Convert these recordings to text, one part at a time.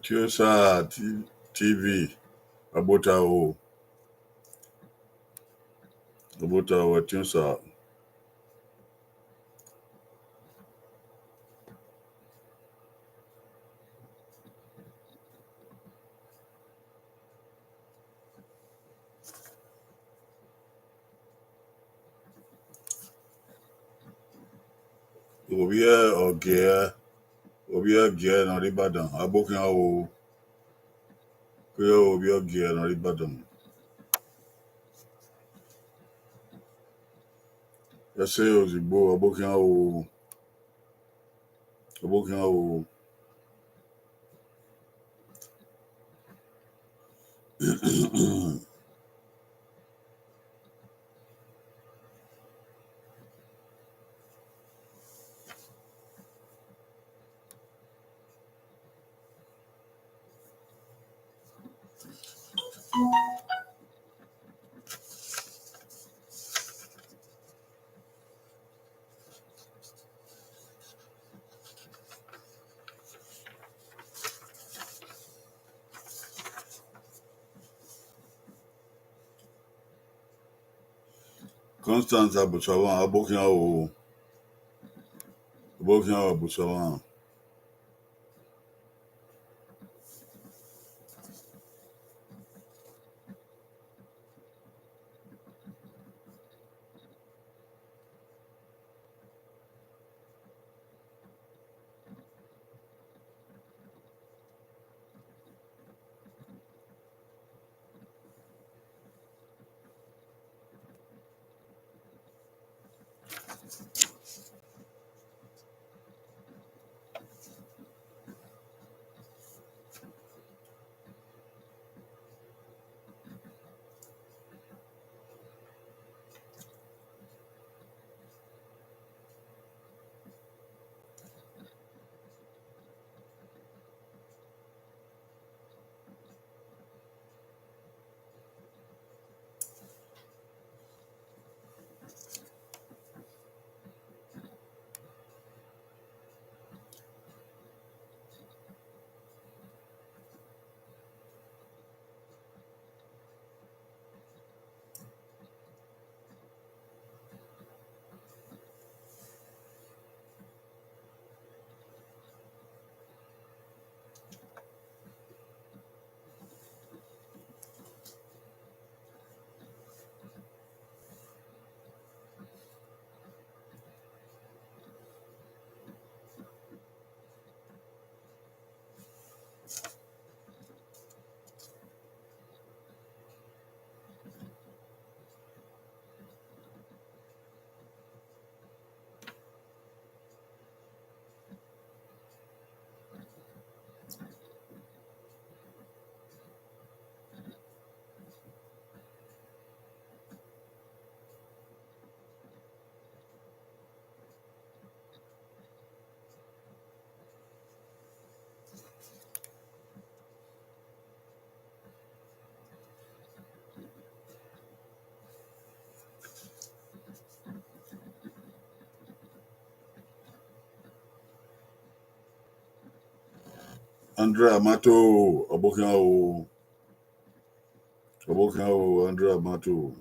Tiosa TV. Ibota o Tiosa. Oghe no Ibadan. Abokin o Oghe no Ibadan. Ese ozigbo abokin o Constance Abusawan. Abokin o Abusawan. Andrea Mato. Abokin o Andrea Mato.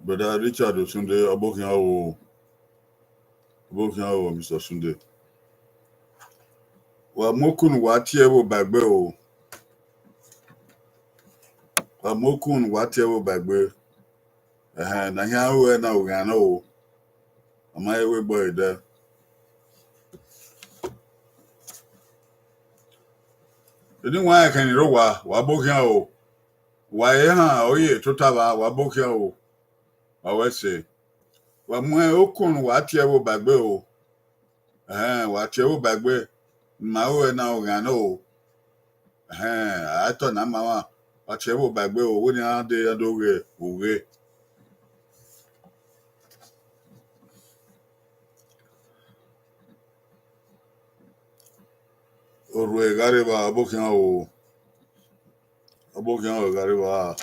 Brother Richard Osunde. Abokin o Mr. Sunde. Wa mokun wa tie wo bagbe o. Wa mokun wa tie wo bagbe. Na hia we na o gana o. Ama ewe boy there. Anyone can rowa, wabokia o. Why, oye, totava, wabokia o. I will say, Wamwe okun watia wo bagbe o. Watia wo bagbe. Mao na ogano. I thought na mama. Watia wo bagbe o. When you are there, Oghe. Orwe gariba, abokia o. Abokia o gariba.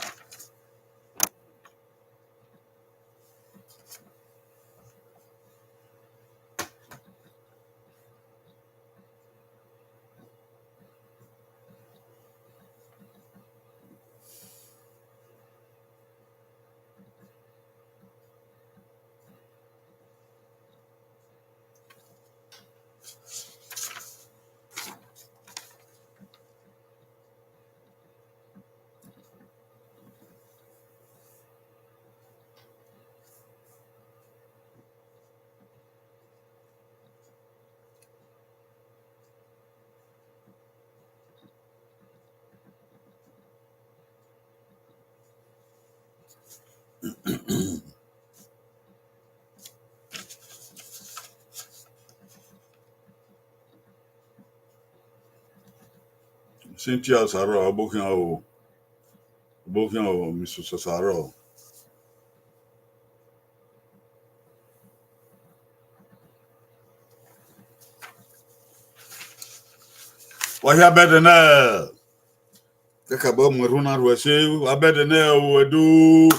Cynthia Saro, abokia o. Abokia o, Mr. Saro. Wahia better na. Kaka bo mweruna rwese, wabede na o edu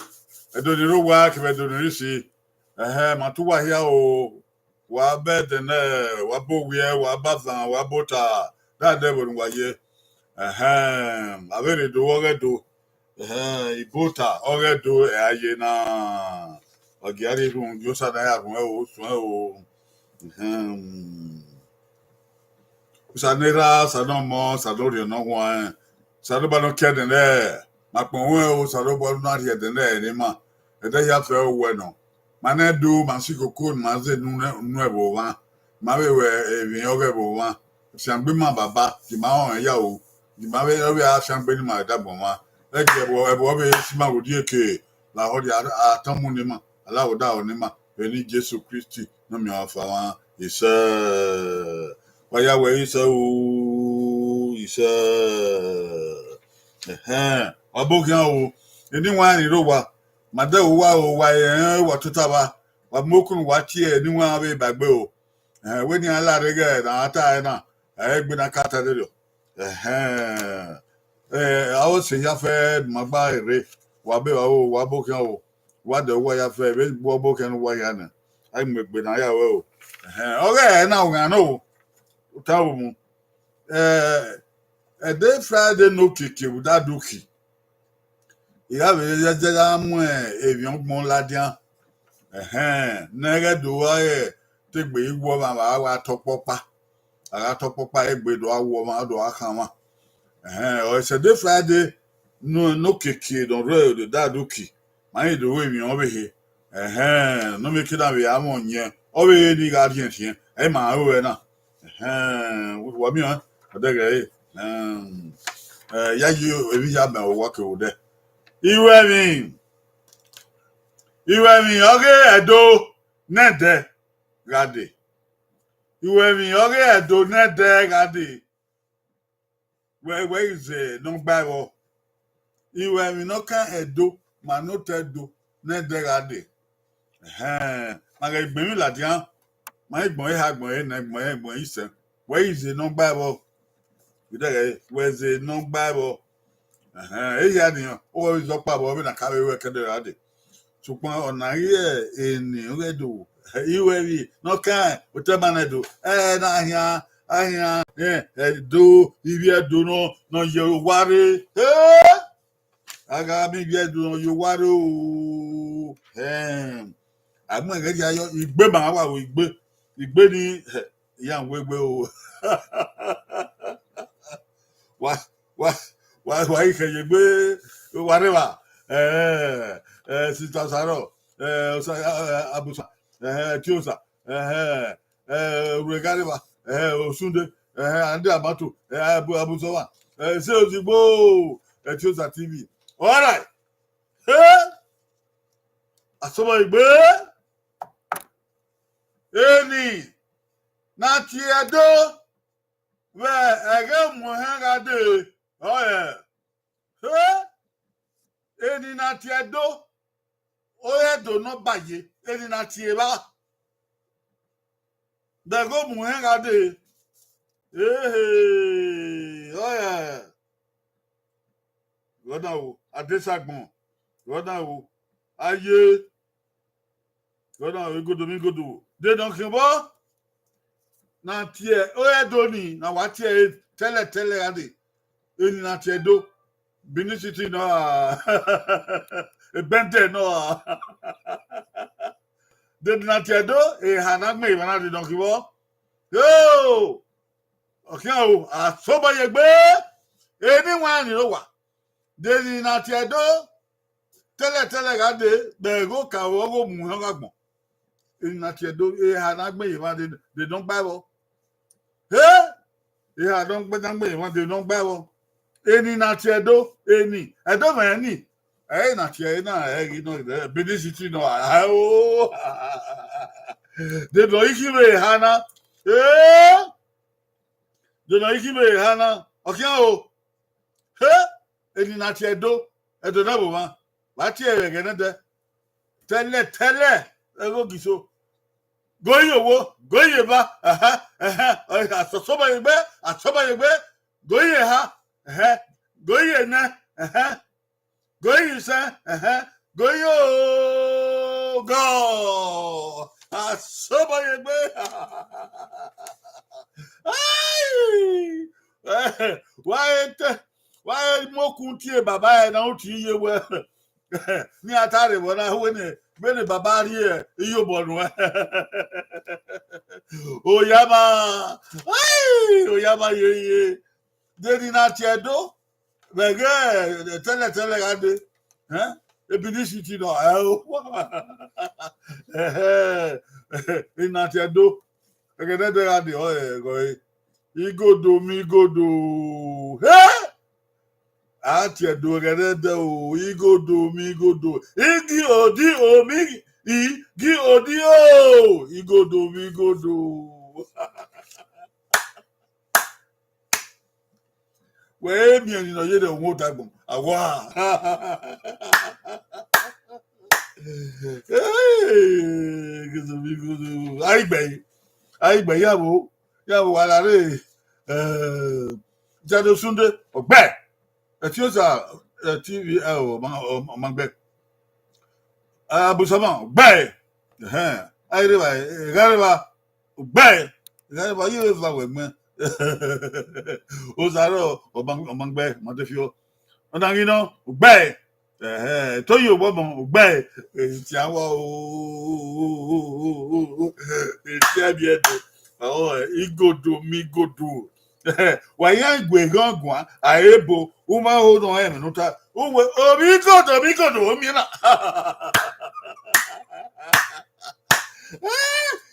ni rowa kebedu ni risi. Matu wahia o. Wabede na, wabo wie, wabazan, wabota. Da debo nwaye. Avere do Oghe do. Ibota, Oghe do aye na. Ogiari run yosa na ya run o sun o. Sanera sanomo sanori no wan. Sanoba no kede ne. Makpon o sanoba no ari de ne ni ma. E de ya fe o no. Mana do masikoko ma ze nu ebo wa. Ma we evi Oghe bo wa. Siangbe ma baba, di ma on ya o. Di ma we a siangbe ni ma da bo wa. E je ebo be si ma wodi eke. La ho di atamu ni ma. Ala o da o ni ma. Eni Jesu Christi no mi afa wa. Isa Waya we isa o isa abokia o eni wan ni rowa mada o wa o wa wa tutaba wa mokun wa tie eni wan be bagbe o we ni ala rege na ata na gbe na kata de awo se ya fe magba ere wa be wa abokia o wa de wa ya fe be bo abokia no wa ya na ai megbe na ya we o Oghe na o no Utawu Day Friday no kiki without duki. You have a jam a young mon ladian. Nega do I take big woman. I top papa. I top papa a bit or woman do I come. Or it's a day Friday no kiki don't road that duki. My do way me over here. No make it up. I'm on ye. Over the guardian here. I'm my own. What me on? Ya you ebi ya me work o de. Iwe mi Oghe Edo nede gade. Iwe mi Oghe Edo nede gade. Where is no Bible? Iwe mi no kan Edo ma no tedo nede gade. Maga igbe mi ladian. Ma igbon e ha gbon e na gbon isen. Where is no Bible? Where is no Bible? Ya ni o zo pa bo bi na ka we kede ade ṣùgbọ́n ọ̀nà ayé ènìyàn redo iwe ri no kan o te manedo na ahia do ibi edo no ye ware aga mi bi edo no ye ware o agbon ge ja yo igbe ma wa o igbe ni ya nwegbe o wa ikeye gbe ware wa Sister Saro, Abusa, Tiosa, Regariba, Osunde, Ande Abatu, Abusawa, ṣé o ti gbó ẹtí ó sa tv alright àsọmọ ìgbé ẹni na ti ẹdọ bẹ ẹgẹ mọhẹngàdé ọyẹ ẹni na ti ẹdọ ọyẹ dòná bàyẹ ẹni na ti ẹ bá bẹgọ mọhẹngàdé ọyẹ lọ́dà wo adéṣàgbọ̀n lọ́dà wo ayé lọ́dà wo igodo dédọ̀kìnbọ́ na tiẹ̀ ó yẹ dóni na wà tiẹ̀ tẹ́lẹ̀ adé ẹni na tiẹ̀ dó Benin City náà bẹ́ntẹ̀ náà dédì na tiẹ̀ dó ìhànàgbé ìbáná dédọ̀kìnbọ́ yóò ọ̀kíyàn o àsọ́bọ̀yẹgbé ẹni wọn àná ló wà dédì na tiẹ̀ dó tẹ́lẹ̀ adé bẹ̀rù kàwé ọgọ́ mú hàn gbọ̀n. In at your do, I not me, they don't babble. Eh? Yeah, I don't but they don't babble. Any not your do, any. I don't know any. I ain't not here, you know, the Benicity, no. Oh, they don't give Hannah. Eh? They don't give Hannah. Okay, oh. Eh? Any not your do, I don't know, man. What here again? Tell it. I go so. Goyi owo, goyi ba, asọba yegbe, goyi ha, goyi ene, goyi ise, goyi ogo, asọba yegbe. Why mokun tie baba na o ti ye we. Ni atare wona we ne bene baba ri e iyo bonu. Oyama ye. Dedi na tiedo. Bege tele gade. Benin City no. Ina tiedo. Ege de gade go. Igodo. Ati edo gede o igodo. Igi odi omi igi odi o igodo. We mi eni no ye de won dagbon. Awa. Igodo. Aigbe yawo wala re Jado Sunday ogbe. Eti o sa TV o magbe. Abusama ogbe. Gareba ogbe. Gareba you fa we me. O zaro omangbe Madefio. Onangino ogbe. Toyo bomo ogbe. Ti awo ti abiedo. Igodo. Waya igwe gangan aebo uma hold on him nuta uwe obigodo omina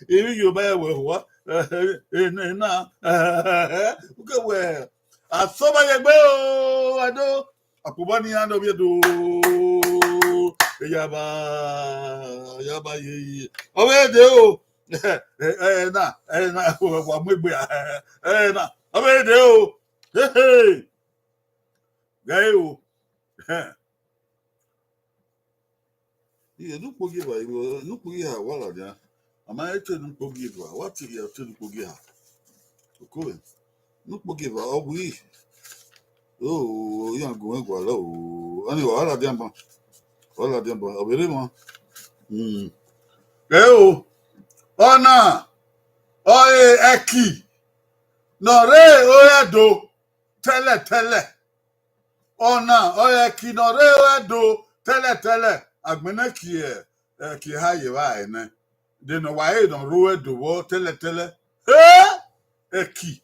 ebi yo ba we wa na uke we asoba yegbe o ado apoba ni ando biedo yaba ye obede o na wa mwegbe na obede o gayo nu pogi ha wala dia ama ete nu pogi ba what you ete nu pogi ha ko nu pogi ba obi yan go egwa lo ani wala dia ba obere mo gayo ona oye eki no re oyedo tele ona oye ki no re oyedo tele agbene ki ha ye wa ene de no wa e don ro edo wo tele eki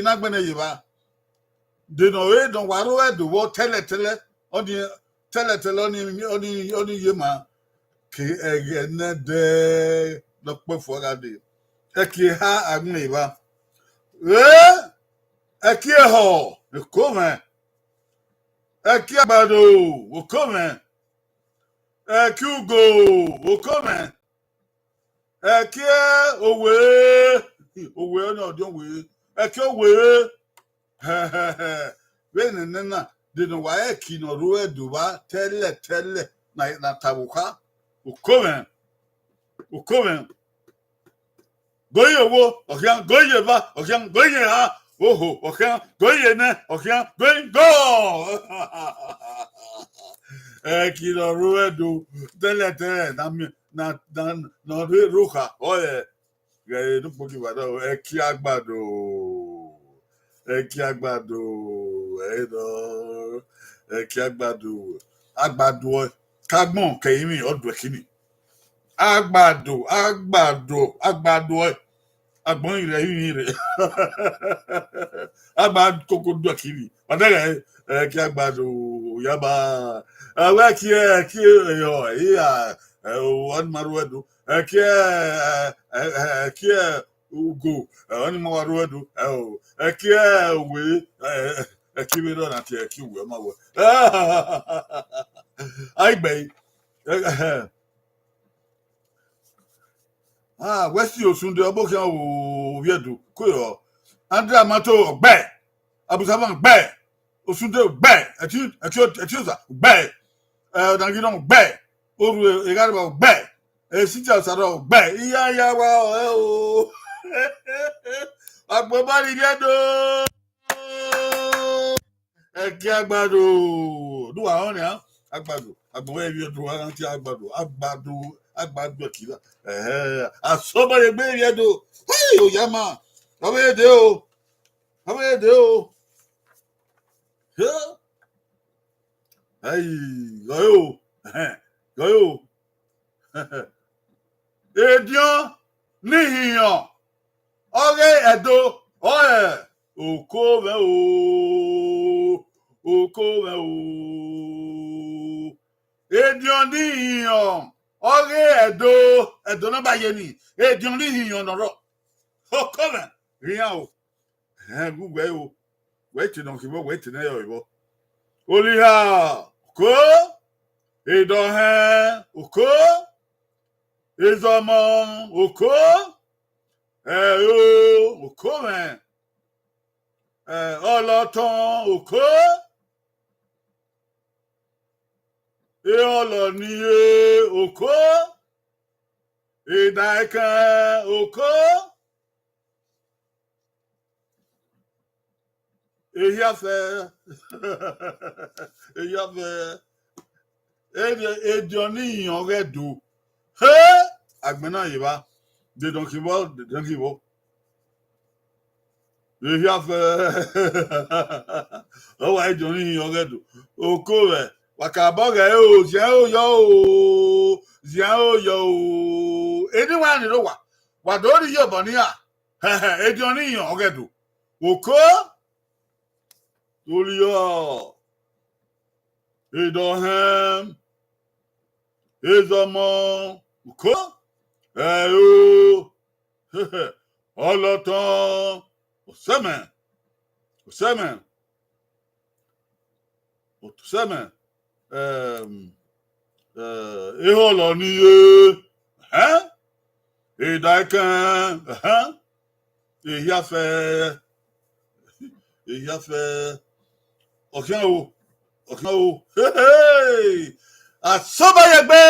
na agbene ye ba de no e don wa ro edo wo tele oni tele oni ye ma ki egene de no pe fo ga de eki ha agbene ye ba eki ho Come. Eki agbado. Come. Eki ugo. Come. Eki owe. Owe no don we. Eki owe. When nena didn't wa eki no ruwe duba tele na tabuka. Come. Goye wo, okian goye ba, okian goye ha, oho, okian goye ne, okian goye go. Kilo ruedu, tele, na ruha, oye, gaye no poki wada, eki agbado, eki agbado, kagbon keyimi odwe kini. Agbado, agbon ire agbado koko do kiri padere ki agbado yaba awa ki yo ya on maruedu ki ugo on maruedu ki we ki we do na ki we ma we ai gbe Westi Osunde Obokian o Viedu, Koyo, Andrea Mato, Ogbe, Abusaban, Ogbe, Osunde, Ogbe, Etiosa, Ogbe, Dangino, Ogbe, Oru, Egariba, Ogbe, Cynthia Saro, Ogbe, Iya, wow, Agbobari Viedo, Eki Agbado, do I own ya? Agbado, Agbowe Viedu, Agbado, Kila. Asoba ye gbe ye do. Hey, Oyama. How ye do? How ye do? Yeah. Hey, go. Go. Edion nihiyan. Oghe edo. Oye. Okove o. Edion nihiyan. Oghe edo no ba ye ni. Edion nihiyan noro. Okove. Riyan o. Gugbe o. Wait no kibo wait na yo. Oliha. Ko. Edohen. Oko. Ezomo. Oko. Oko men. Oloton. Oko. Oloniye. Oko. Idaikan. Oko. Eyafe. Edioni Oghe do. Hey! Agbena yiba. De donkibo. Eyafe. Owa Edioni Oghe do. Okove. Wakaboge o, zian o yo. Anyone ni lo wa. Wadori yo bonia. Edioni Oghe do. Oko Olio Edohem Ezomo Uko Oloton Osemen Eholoniye Edaikan Eyafe Okian o. Hey! Asoba yegbe.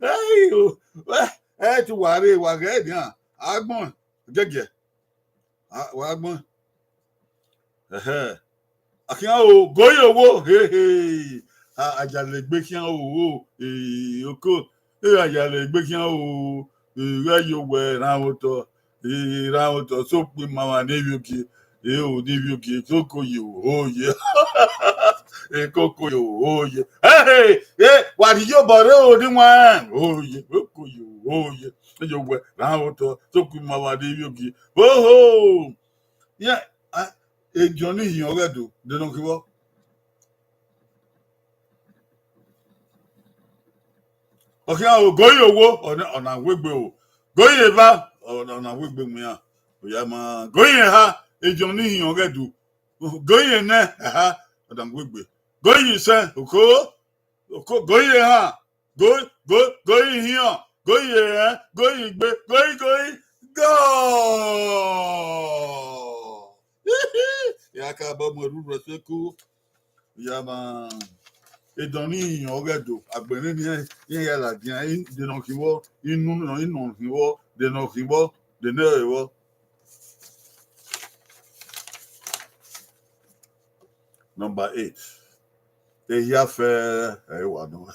Hey! Tu ware wa ge dian. Agbon gege. Wa agbon. Akian o goyo wo. Hey! Ajale gbe kian o. Oko. Ajale gbe kian o. Yo we round to so pe mama nevioki o nevioki koko yo oye koko yo oye hey what you bore o ni wan oye koko yo oye yo we round to so pe mama nevioki oh yeah ejoni yin oredo de don kiwo okay o goyi owo ona wegbe o goyi ba na wegbe mu ya oya ma goyin ha ejo ni yan redu goyin na ha odan wegbe goyin se oko goyin ha goyin hiyan goyin ha goyin gbe goyin go ya ka ba mo ru ro se ku ya ma edan ni yan redu agbere ni ya la dian de no kiwo inu kiwo de no kiwo de ne ewo. Number 8. Èyí afẹ́ ẹ̀wà náà.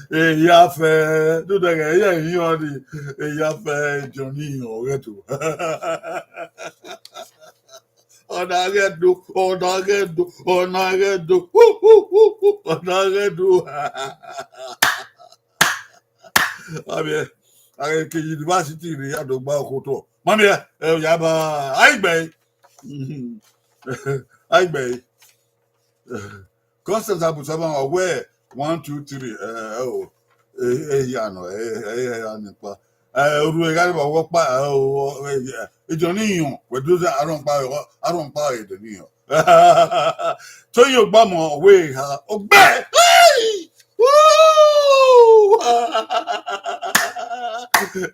Èyí afẹ́ tó dẹ̀gẹ̀ ẹ̀yẹ ìyàn ni èyí afẹ́ ìjọ ní ìyàn ọ̀rẹ́ tó. Ọ̀nà àrẹ́dò ọ̀nà àrẹ́dò ọ̀nà àrẹ́dò ọ̀nà àrẹ́dò. Àmì ẹ̀ àrẹ̀kẹ̀ yunifásitì ní àdọ́gba ọkọ̀tọ̀. Mọ́mí ẹ̀ ẹ̀yà bá àìgbẹ́ àìgbẹ́ Constance Abusaba Oghe 1 2 3 ya no ya nipa oru e gari ba wo pa ejo ni yan wedu za aron pa edo ni yan to yo gba mo Oghe ha ogbe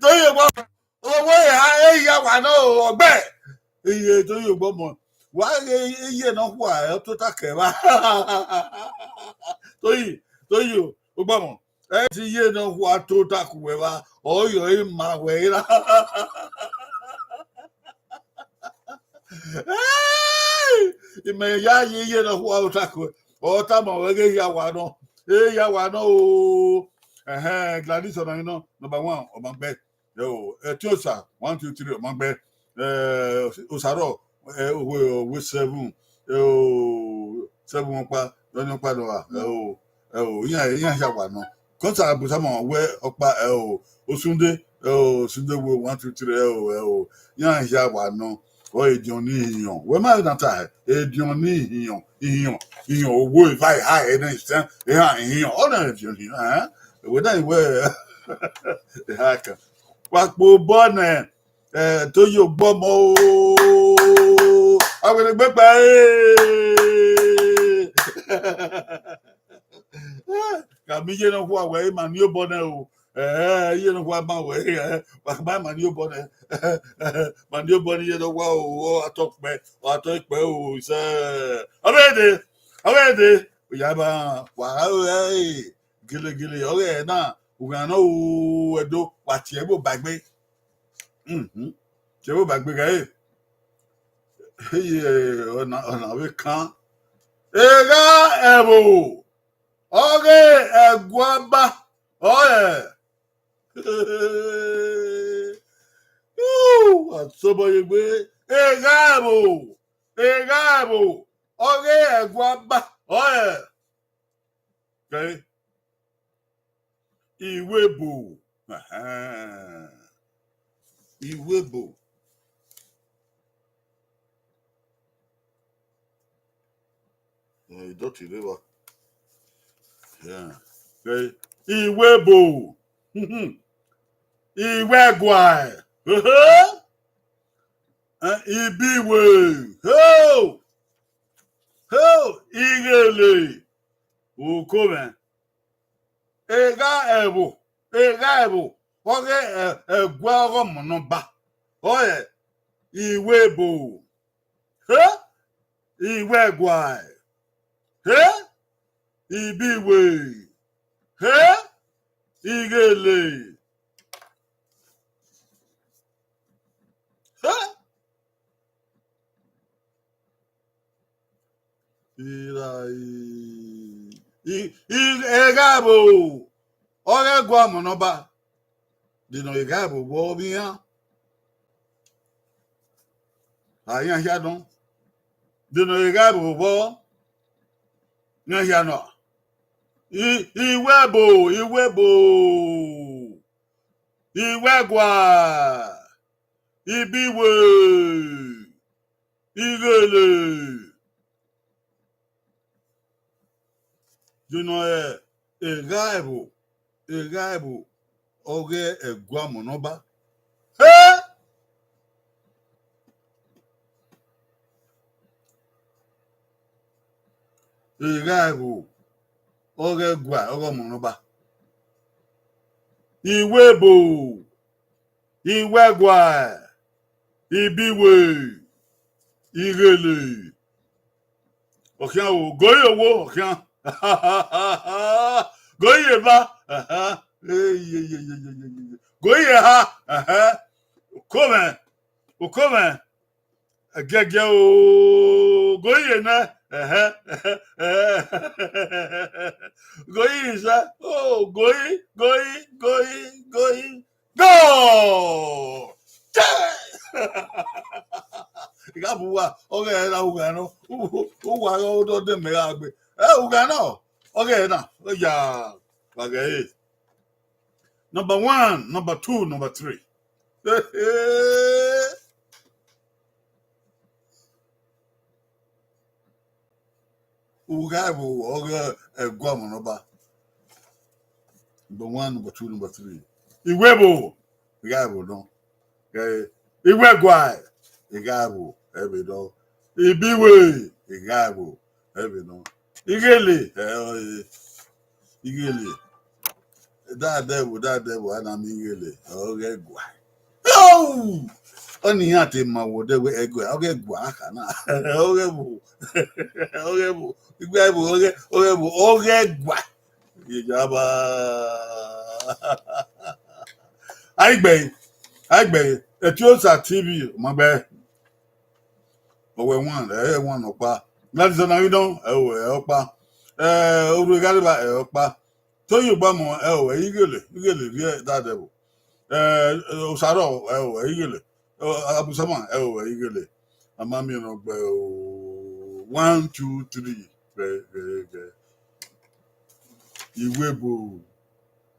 to yo gba Oghe ha ya wa no ogbe iye to yo gba mo wa iye no wa to ta ke wa toyi o gba mo e ti ye no wa to ta ku we wa o yo e ma we ra ime ya ye no wa ta ku o ta mo we ge ya wa no o Gladys on no number 1 o ma gbe yo Etiosa 1 2 3 o ma gbe Osaro we 7 7 pa lọ́nà padà wà yíyan ṣàwà náà kọ́ńtà àbùsámọ̀ wẹ́ ọ̀pá Osunde Osunde wo 1 2 3 yíyan ṣàwà náà ọ̀ èdìàn ní ìyàn wẹ́ máa nàta èdìàn ní ìyàn owó ìfà ìhà ẹ̀dẹ̀ ìṣẹ́ ìhà ìyàn ọ̀nà èdìàn ní ìwé náà ìwé ìhà kan papò bọ́ọ̀nà tó yóò gbọ́mọ ooo àwọn ènìyàn gbẹ́pẹ́ kàmí yé no kwa we ma ni obone o yé no kwa ma we ba ma ni obone yé no kwa o atokpe o se abede o ya ba wa gele ore na ugan na o edo wa ti e bo bagbe ti e bo bagbe ga ona we kan Ega ebo Oghe egwaba atsobo yegbe ega ebo Oghe egwaba okay Iwebo ìdọ̀tí lé wa Iwebo Iwegwa Ibiwe Igele Okome Ega ebo Oghe egwa ọmọnọba oye Iwebo Iwegwa Ibiwe Igele Egabo Oghe gwa monoba dino egabo bo biya ayan hiadon dino egabo bo ya no Iwebo Iwegwa Ibiwe Igele you know egabo Oghe egwa monoba. Hey! Igaibu. Oghe gwa, oghe monoba. Iwebo. Iwegwa. Ibiwe. Igele. Okian o. Goye wo. Okian. Goye ba. Goye ha. Ukome. Ukome. Gege o. Goye na. Goye isa. Oh, goye. Go! Igabuwa. Okay, na ugano. Uwa do de me agbe. Ugano. Okay na. Yeah. Okay. Number 1, number 2, number 3. Ugabu oga egwam no ba. Number 1, number 2, number 3. Iwebo. Igabo no. Okay. Iwegwa. Igabo. Ebe no. Ibiwe. Igabo. Ebe no. Igele. Igele. That devil, and I'm igele. Okay, gwa. Oh! Only had him my word. Okay, gwa. Okay, bu. Okay, bu. Igabo. Okay, gwa. Ijaba. Aigbe. Etiosa TV, my bad. Owe one opa. That's an I don't. Opa. Urugaliba opa. So you bamo igele that devil. Osaro igele. Abusama igele. Amami no 1, 2, 3. Iwebo.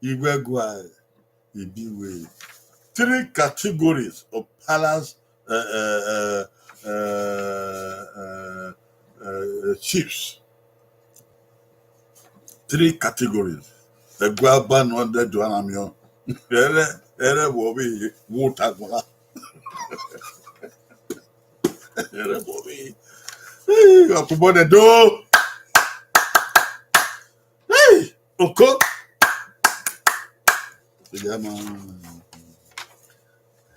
Iwegwa. Ibiwe. 3 categories of palace chiefs. 3 categories. The Guaban on the Duanamio. Ere will be water. Ere will be. Hey, up about the door. Hey, Oko.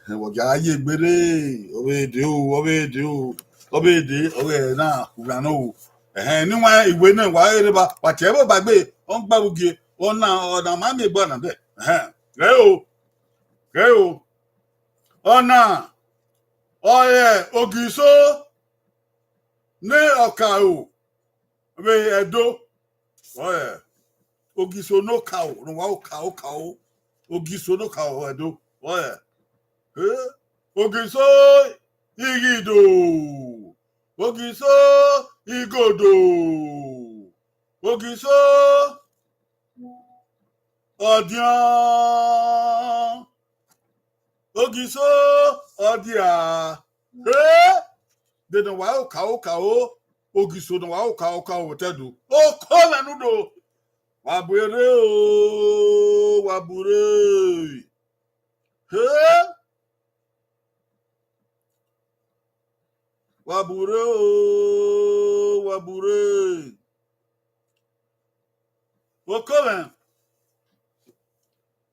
Wajaye gbere obede owe na ugano niwa iwe na wa ereba wa chebo bagbe on gbabugie ona ma me gbo na be o ona oye ogiso ne oka o be edo oye ogiso no ka o no wa oka o ogiso no ka o edo oye Ogiso igido. Ogiso igodo. Ogiso odian. Ogiso odia. De no wa oka o. Ogiso no wa oka o tedu. O ko menu do. Wabure o. Wabure. Wabure. Wokola.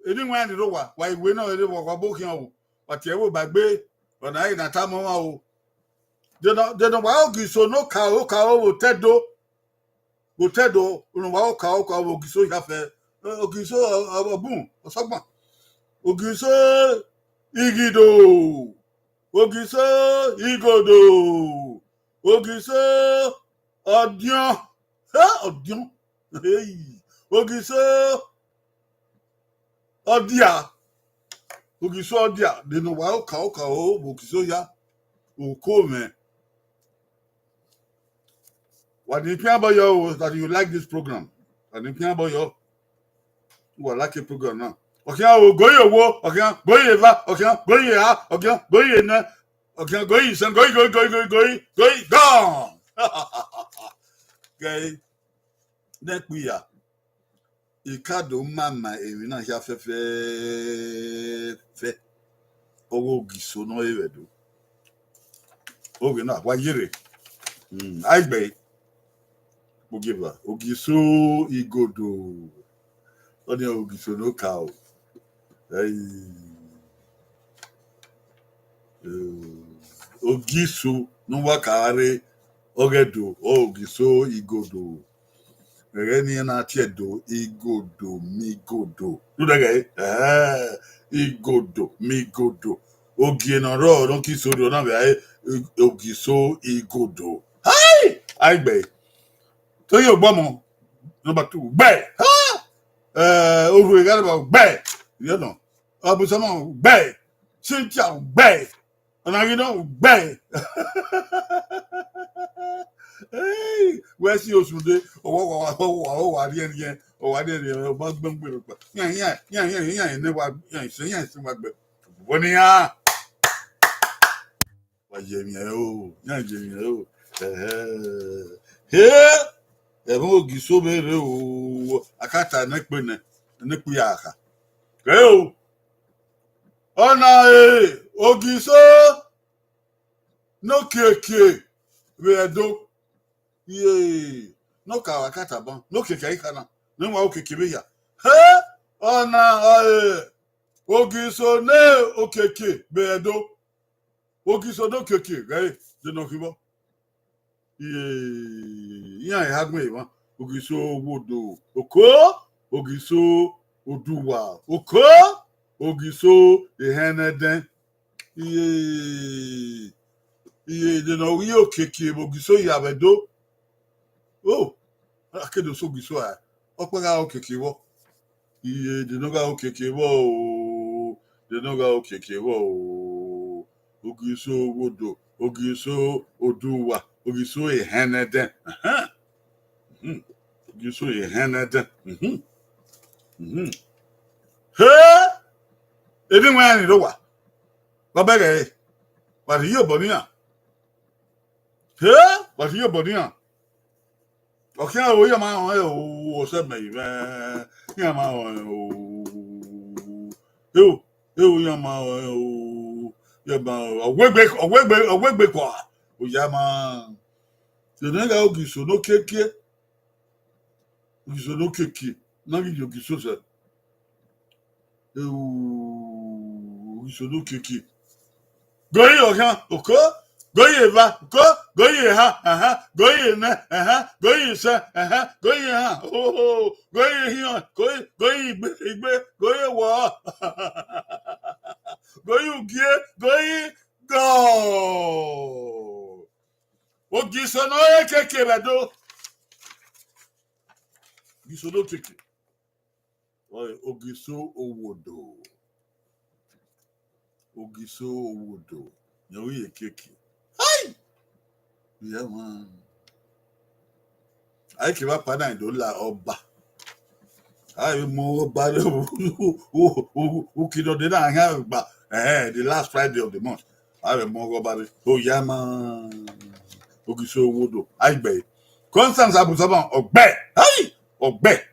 Anyone in the rowa, why we know the Wabokian, what you ever bagbe, or I in a time o. They don't walk so no cow will tedo, no cow will so have a Ogiso a boom or someone. Ogiso Igido. Ogiso igodo. Ogiso odion. Odion. Hey. Ogiso odia. Ogiso odia. De no wa oka o ogiso ya. Okome. What do you think about you that you like this program? What do you think about you? You like a program now. Okay, I will go your war. Okay, go your va. Okay, go your ha. Okay, go your na. Okay, go your son. Go. Gone. Okay. Next we are. Ikado mama evina ya fe owo giso no ewedo oge na wa yire aigbe ogiba ogiso igodo oni ogiso no ka o ogiso no wakare ogedo ogiso igodo Reni na tiedo igodo migodo. Do that guy. Igodo migodo. Ogie no ro don kiso do na be ogiso igodo. Hi! I be. So you gbomo number 2. Be. Oru ga ba be. You know. Abusama be. Cynthia be. Ona you know be. Hey, where see us today? Oh, I didn't. Oh, I didn't. But yeah. Never. Yeah, say yes. When ya, why Jamie? Oh, yeah, Jamie. Oh, here. Emo giso bere o. Akata nekpe nekuyaka. Go. Ona ogiso no keke. We do. Yee. No kawakata ban. No keke ikana. No wa okeke be ya. He! Ona ogiso ne okeke bedo. Ogiso no keke, right? Je no kibo. Yee. Yan hagme wa. Ogiso wodo. Oko? Ogiso oduwa. Oko? Ogiso eheneden. Yee. Yee, je no wi okeke ogiso yabedo. Oh, akedo so giso a. Okpara okeke wo. Iye de no ga okeke wo. De no ga okeke wo. Ogiso wodo, ogiso oduwa, ogiso ehenede. Aha. Ogiso ehenede. He! Edi nwa ni do wa. Babere. Wa ri yo boniya. He! Wa ri yo boniya. Okay, we are my own se me yeah my you ya ma ya ma awegbe kwa o ya ma se na ga ogiso no keke ogiso no keke na gi ogiso se ogiso no keke goyi okan oko goyi va ko goyi ha goyi na goyi se goyi ha oh goyi hian goyi igbe goyi wo goyi ugie goyi go ogiso no keke bedo ogiso no keke ogiso owodo nyawi keke yeah man I keep up and I don't like oba I mo oba who kid on the night have but the last Friday of the month I have more oba oh yeah man ogiso wodo I be Constance Abusaban ogbe hey ogbe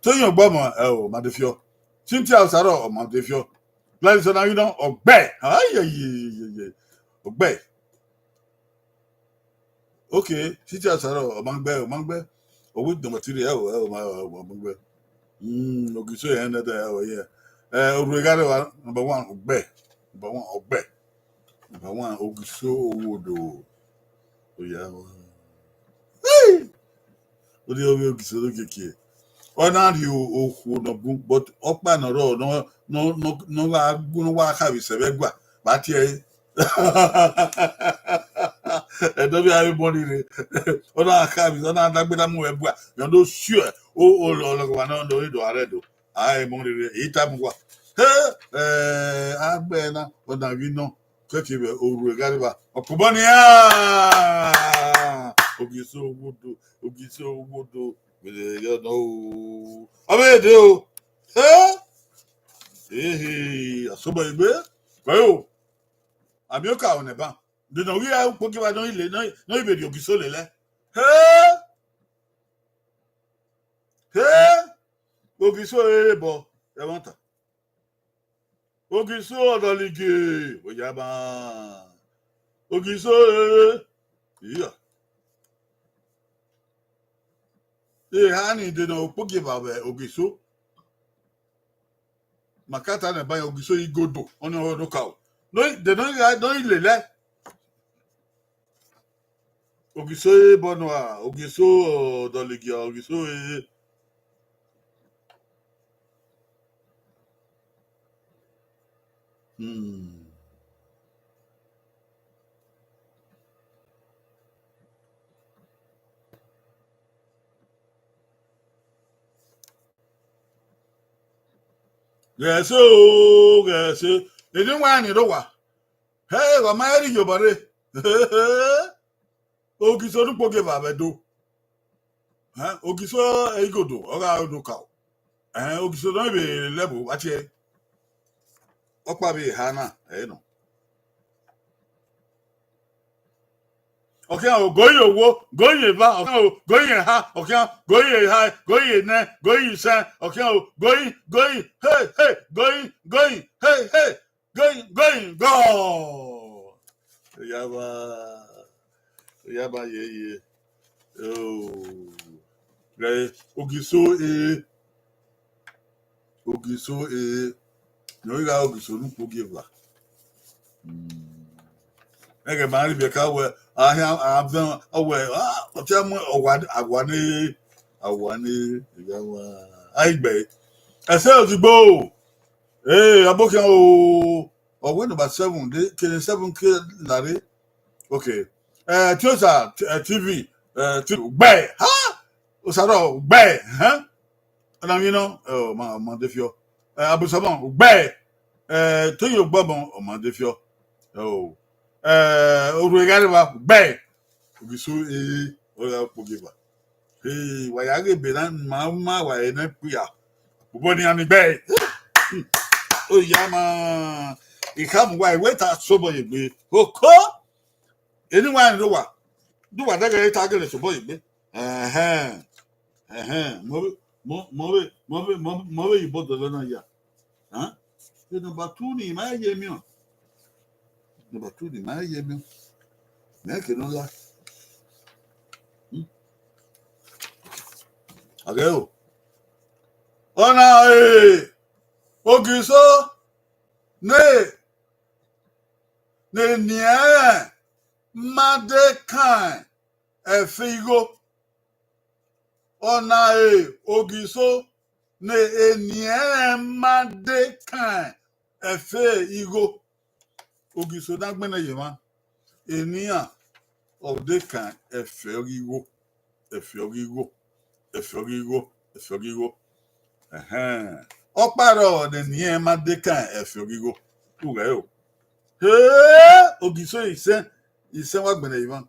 Toyin Ogbomo o Madefio Cynthia Osaro o Madefio Gladys Onayudan ogbe ay ogbe Okay, Cynthia Osaro omangbe owo the material omangbe ogiso yen that yeah Obrigado number 1 ogbe number 1 ogiso owodo oya hey odi ogiso lo keke ona ri oku no bu but opa na ro no wa ka bi sebe gba ba ti e do bi ari boni re ona ka bi ona dagbeda mu ebu a you no sure o lo wa na do are do ai mo re ita mu wa agbe na ona ri no keke be oru e gari ba okuboni ogiso wodo you know abede o asoba igbe bayo amioka on eba de no wi a poki wa don ile no ibe di ogiso lele Ogiso bo yamanta. Ogiso odalige oyaba. Ogiso yeah. Hani de no pogi babe Ogiso. Makata na ba Ogiso igodo ono odo kaw. No they don't ilele. Ogiso bonwa, Ogiso odalige, Ogiso Yes, oh, yes. They didn't want it over. Hey, I'm married your body. Ogiso no poke babedo. Huh? Ogiso egodo. Oga do cow. Ogiso no be level. Ache. Okpa be hana. No. Okay, go your wo, go your va, okay, go your ha, okay, go your high, go your ne, go your san, okay, going, hey, going, hey, going, go. Yaba, yeah. Oh, right. Ogiso, no, you got Ogiso, no, forgive her. Ege mari be ka we ahia aven owe otiamu awani yawa aigbe ese ozugbo abokan o number 7 de kele 7 ke lare okay tiosa TV gbe ha osaro gbe ha na you know ma defio abusabon gbe to yo gbobon o ma defio oh Oruegariba, Bay, Ogiso, or Pogiva. Hey, why I get Belan, Mamma, why I Pia, Boboni and the Bay. Oh, Yama, it come why wait at somebody be. Oh, call anyone do what I get target to boy be. Move, you bought the Lona ya. Huh? The number 2 ni my yemi. Number 2 ni my yemi. Make it no la. Okay. Ona Ogiso ne nie madekan efigo ona Ogiso ne nie madekan efigo Ogiso dagbene yema enia odekan efigo Okparo de nie madekan efigo uwe Ogiso isen wagbene yema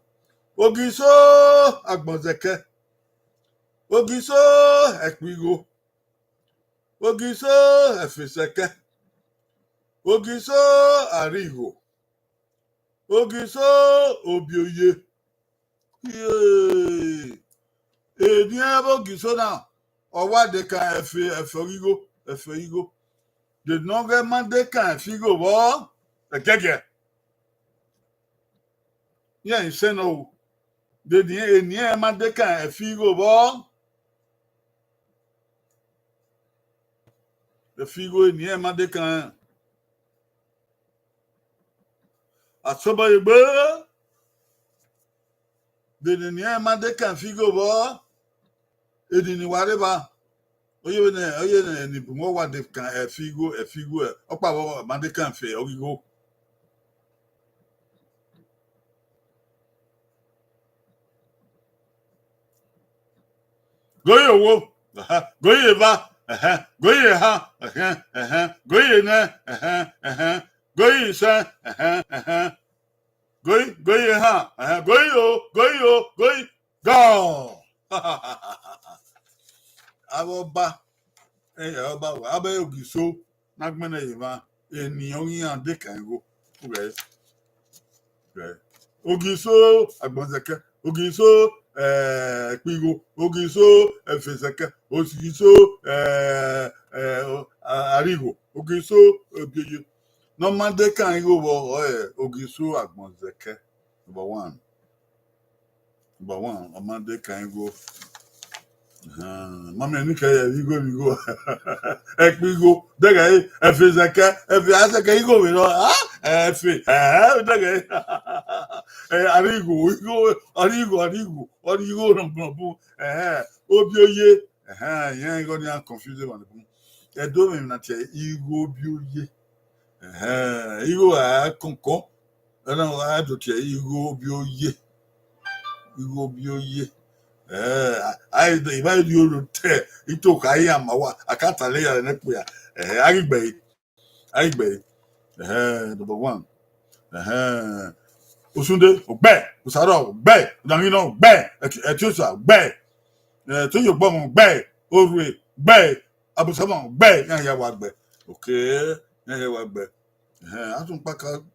Ogiso agbonzeke Ogiso ekwigo Ogiso efiseke Ogiso arigo Ogiso obioye Edi Ogiso na owade ka eforigo de nonge mande ka figo bo egege ye isen o de ni mande ka efigo bo efigo ni mande ka asoba igbe de ni mande ka figo bo edi ni wareba oye ni bumo wade ka efigo opa bo mande ka fe ogigo goyo wo goye va goye ha goye ne goye sa goye ha goyo go aboba oba abe Ogiso nagbene yema eniyan yin de kan go right Ogiso agbonzeke Ogiso Pigo, Ogiso Fesaka, Ogiso Arigo, Ogiso no man they can go Ogiso Agbonzeke. Number one, a man they can go. Mama nika ya vigo ekpigo daga efezaka efazaka igo we no efe daga arigo no obi oye yan igo ni confuse one e do me na tie igo obi oye igo konko na wa do tie igo obi oye I divide you to tell it took I am I can't tell you an equia. I bay, number one. Usunde, obey, Usaro, bay, Dangino, bay, a Tusa, bay, to your bomb, bay, Ori, bay, Abusama, bay, and Yawag bay. Okay, Yawag bay. I don't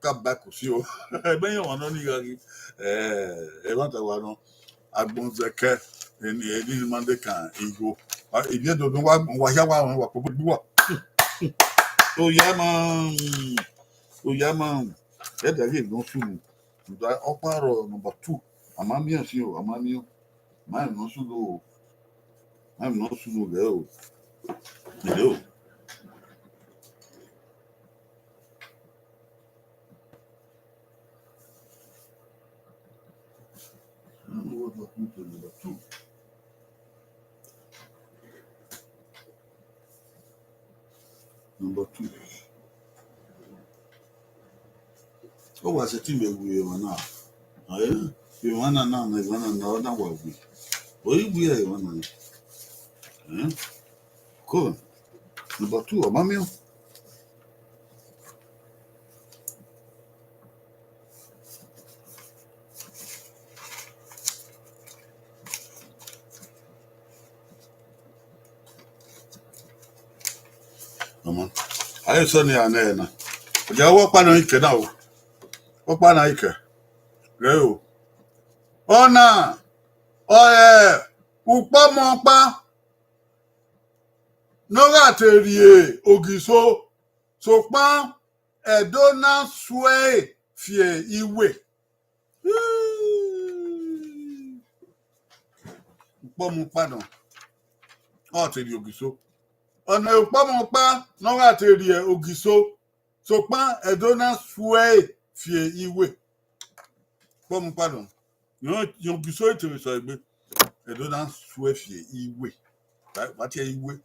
come back with you. I may want only a lot of one. Agbonzeke ni mande kan ego ebi do do wa ya wa ko bu o ya man e da ri no sunu da oparo number 2 amami asi o amami o ma no sunu le o le o number 2 number 2 o wa se ti me wu e na aye you wanna na wa wu o yi wu e wanna cool number 2 amami o mama aye so ni ana na ja wo pa no ike na o wo pa na ike re o ona oye upo mo pa no ga terie ogiso so pa edona swe fie iwe upo mo pa no o terie ogiso ona upo mo pa no ga terie ogiso so pa edona swe fie iwe upo mo pa no yo ogiso etere so egbe edona swe fie iwe what ye iwe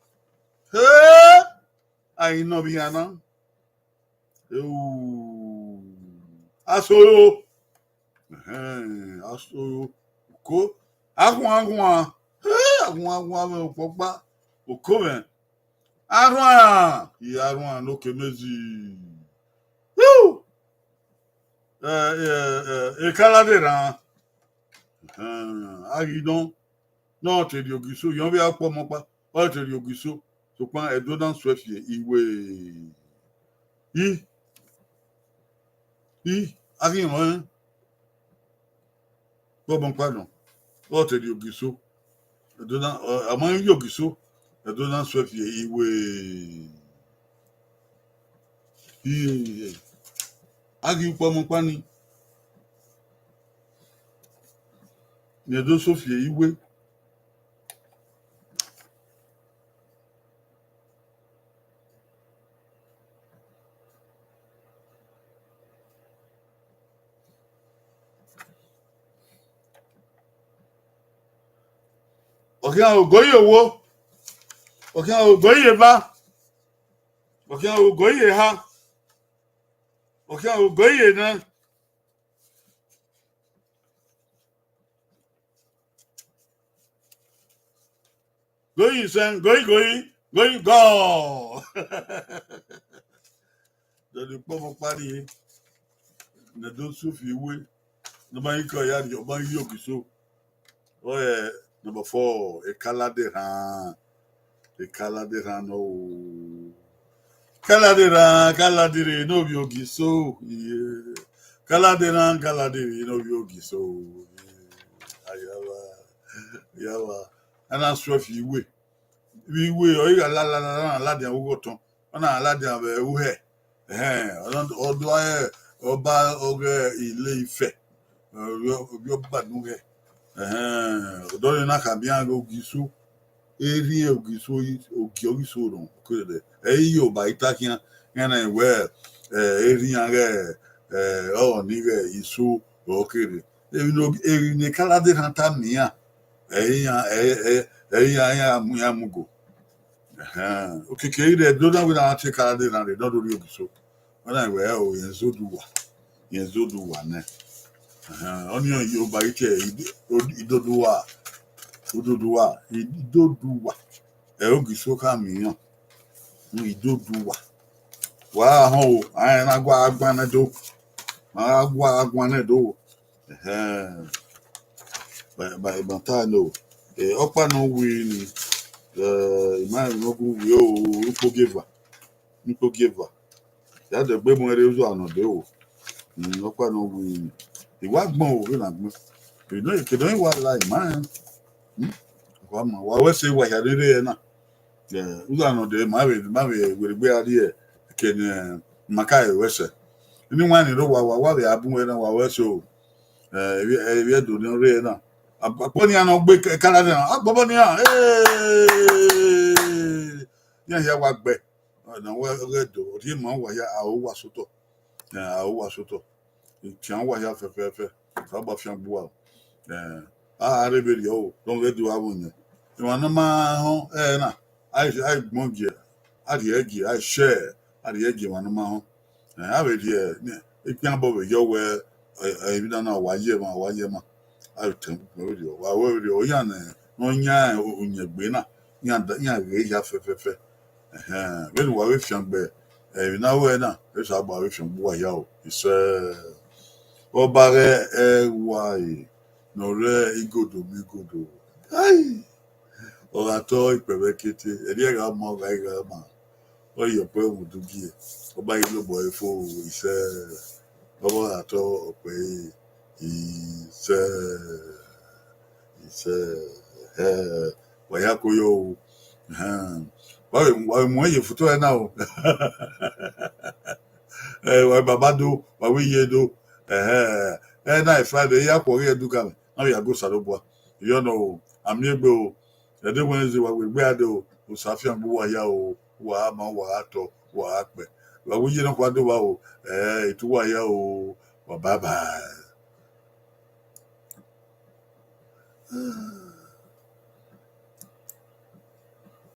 I know Biana. Asoro. Asoro. Ko. Agwa. Agwa pokpa. Oko men. Arwa. Arwa no kemezi. Ekaladera. Agidon. Non, te diogiso. Yon bi akpo mo pa. O te diogiso. So pan edo dan swefie iwe ari mo bon pardon o te di ogiso edo dan amon yogiso edo dan swefie iwe ari po mo pani ni edo swefie iwe Okia ogoye wo. Okia ogoye ba. Okia ogoye ha. Okia ogoye na. Goyi sen, goyi go. Dadi pomo pari. Na do sufi we. No ma iko ya di oba yogiso. Oye number 4 Ekaladera no Kaladere no yogi so Kaladere no yogi so Yawa. And I swear if you wait. We or you la dia wo ton. Ona la dia be wo he. Odo aye Ọba Oghe Ilé Ifẹ̀. Yo ba nu he. Odo ni na ka bi an Ogisu. Eri Ogisu Ogisu don. Kede. Yo ba itakian yana we eri an ni isu okere. Eri ni kala de hanta mia. Ya mugo. Okay, ide do na we na take kala de na de do ri Ogisu. Ona we yenzo duwa ne. Onion yo ba ite idoduwa. Idoduwa. Ogisu ka miyan. Idoduwa. Wa ho ai na gwa agwa na do. Ma agwa na do. By Bantano. Opa no win imagine no go we o upo giver. Ya de gbe mo ere uzo anode o. Opa no win. Iwa gbon o we na gbon. You know you don't want like man. Wa we say wa ya rere na. Uzo anode ma we we gbe ade e ken maka e wese. Ni wan ni ro wa be abun we na wa we so e do ni re na. Aponi ana gbe Canada na agbobo ni a ya wa gbe na we do ri mo wa ya awo wa soto ti an wa ya fe ka ba fi an buwa arebe ri o don we do awon ni won na ma ho na ai gbonje adi egi ai share adi egi won na ma ho ave di e pian bo we yo we bi na wa ye ma autem radio wa we o ya na no nya onyegbe na ya re ya fe when wa we fian gbe na we na e so agba we fian buwa ya o ise Ọba re wa no re igodo ai ora to ipewe kete e ri ga mo ga ma o yo pe mu dugi Ọba ilo bo efo ise Ọba ato pe ise wa ya ko yo wa mo ye foto e na o wa baba do wa we ye do na Friday ya ko ye do ka na ya go sarobo you know am egbe o e de Wednesday wa we gbe ade o safian bu wa ya o wa ma wa ato wa pe wa we ye na kwa do wa o itu wa ya o wa bye bye